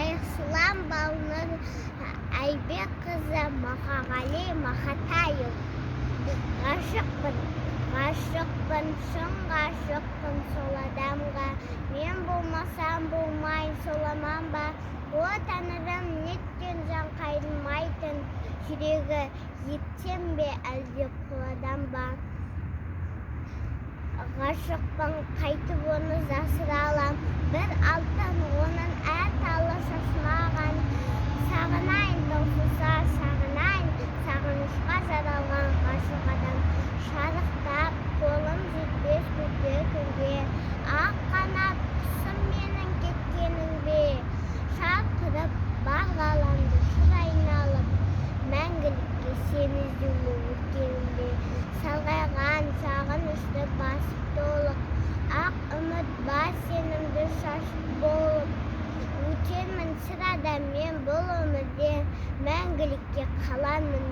Шайхсылам Балнұр Айбекқызы Мақағали Мақатаев. Ғашықпын, шын ғашықпын сол адамға. Мен болмасам болмайын сол аман ба? О Тәңірім, неткен жан қайырмайтын, жүрегі еттен бе әлде қоладан ба? Ғашықпын, қайтып оны жасыра алам, бір алтын оның талы шашмаған. Сағынайын таусылса сағынайын, сағынышқа жаралған ғашық адам. Шарықтап қолым жетпес күнде күнге, ақ қанат құсым менің кеткенің бе? Шарқырып бар ғаламды шыр айналып, мәңгілікке сені іздеуге өткенім бе? Сарғайған сағынышты басып толық, ақ үміт бар сенімді шашып болып. Өтермін сірада мен бұл өмірде, мәңгілікке қалармын